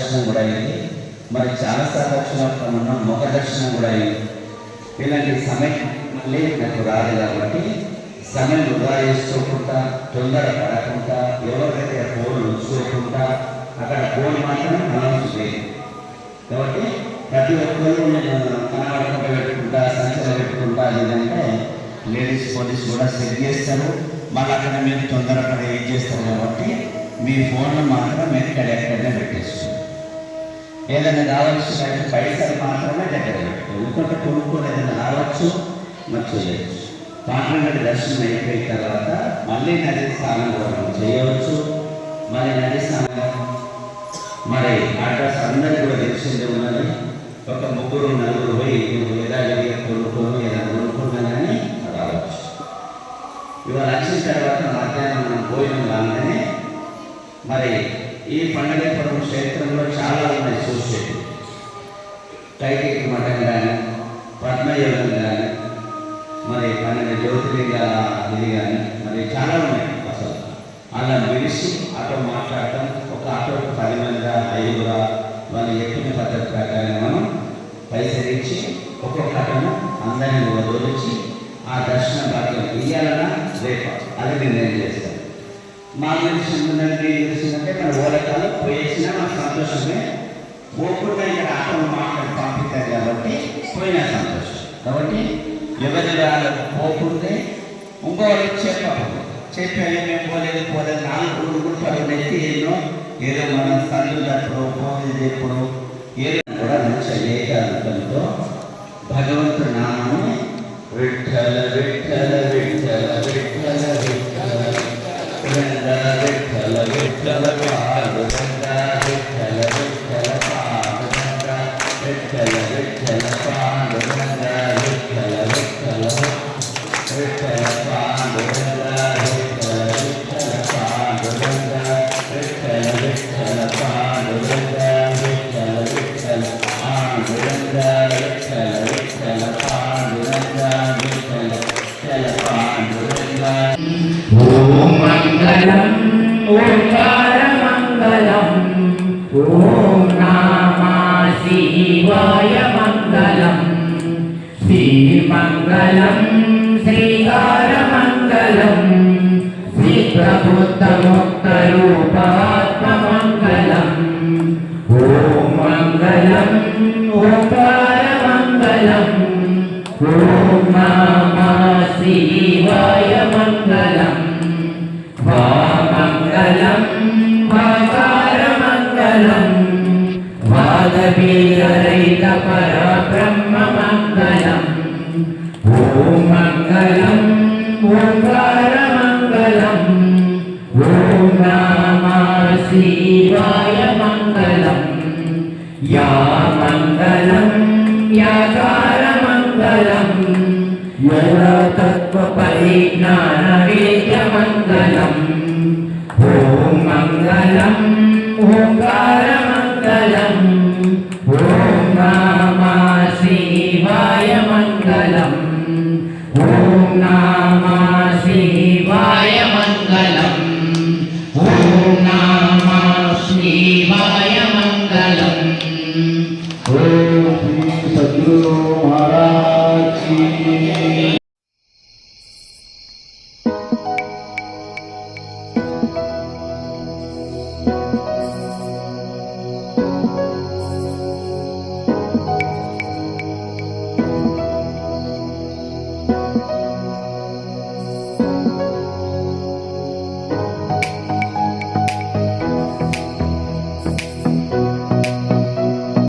దర్శనం కూడా అయింది. మరి చాలాసార్లు వచ్చిన ముఖ దర్శనం కూడా అయింది. ఇలాంటి సమయం మళ్ళీ నాకు రాదు కాబట్టి సమయం వృధా చేసుకోకుండా, తొందర పడకుండా, ఎవరికైతే ఫోన్ ఉంచుకోకుండా అక్కడ ఫోన్ మాత్రం అనౌన్స్ చేయదు. కాబట్టి ప్రతి ఒక్కరు కనబడకుండా పెట్టుకుంటా, సంచలనం పెట్టుకుంటా లేదంటే లేడీస్ పోలీస్ కూడా సెట్ చేస్తారు. మళ్ళీ అక్కడ మీరు తొందరగా ఏం చేస్తారు కాబట్టి మీ ఫోన్లో మాత్రం మీరు కనెక్టర్గా పెట్టేస్తారు. ఏదైనా రావాల్సిన పైసలు మాత్రమే దగ్గర పెట్టుకోవాలి. ఎందుకంటే కొనుక్కొని ఏదైనా రావచ్చు, మర్చిపోయచ్చు. పాండురంగడి దర్శనం అయిపోయిన తర్వాత మళ్ళీ నది స్నానం కూడా చేయవచ్చు. మరి నది స్నానం మరి అడ్రస్ అందరికీ కూడా తెలిసిందే ఉన్నది. ఒక 3-4 పోయి ఏదైనా కొనుక్కొని ఏదైనా కొనుక్కున్నా కానీ రావచ్చు. ఇవాళ వచ్చిన తర్వాత మధ్యాహ్నం మనం భోజనం కాగానే మరి ఈ పండగపురం క్షేత్రంలో చాలా ఉన్నాయి చూసేది. కైకేకి మఠం కానీ, పద్మయోగం కానీ, మరి 12 జ్యోతిలింగ ఇది కానీ మరి చాలా ఉన్నాయి. అసలు అలా విడిచి ఆటో మాట్లాడటం, ఒక ఆటోకి 10 మంది 5 వాళ్ళు చెప్పిన పద్ధతి ప్రకారం మనం పైసలు ఇచ్చి ఒక్కొక్క ఆటోను అందరినీ వదిలించి ఆ దర్శన భాగ్యం ఇయ్యాలన్నా రేప అది నిర్ణయం చేస్తాం. మా తెలిసిందంటే తెలిసిందంటే మన ఓలకాలు పోయేసినా మాకు సంతోషమే. పోకుండా ఇక్కడ ఆటలు మాట్లాడి పంపిస్తారు కాబట్టి పోయినా సంతోషం. కాబట్టి ఎవరి వాళ్ళకు పోకుంటే ఇంకోవాళ్ళకి చెప్పాలి మేము పోలేదు 4 గుంటలు ఎత్తి ఏదో మనం సందులప్పుడు పోలేదు ఎప్పుడు ఏదో కూడా మంచి ఏకాంతంతో భగవంతుడి నామాన్ని విఠల విఠల విఠల విఠల విఠల విఠల విఠల పాండురంగ విఠల విఠల పాండురంగ విఠల విఠల పాండురంగ విఠల విఠల విఠల పాండురంగ విఠల విఠల పాండురంగ విఠల విఠల పాండురంగ విఠల విఠల పాండురంగ విఠల విఠల పాండురంగ విఠల విఠల పాండురంగ. ఓం మంగళం ఓంకార మంగళం ఓం నమః శివాయ మంగళం శ్రీమంగళం శ్రీకార మంగళం శ్రీ ప్రబుద్ధ ముక్త రూపాత్మ మంగళం. ఓం మంగళం ఓంకార మంగళం ఓం నమః శివాయ మంగళం వామంగళం వాకార మంగళం వాదవీరరహిత పరబ్రహ్మ మంగళం. ఓం మంగళం ఓంకార మంగళం ఓం నమః శివాయ మంగళం యా మంగళం యాకార మంగళం తత్వ పరిజ్ఞాన వేద్య మంగళం. ఓం మంగళం ఓంకార మంగళం ఓం నమః శివాయ మంగళం ఓం నమః శివాయ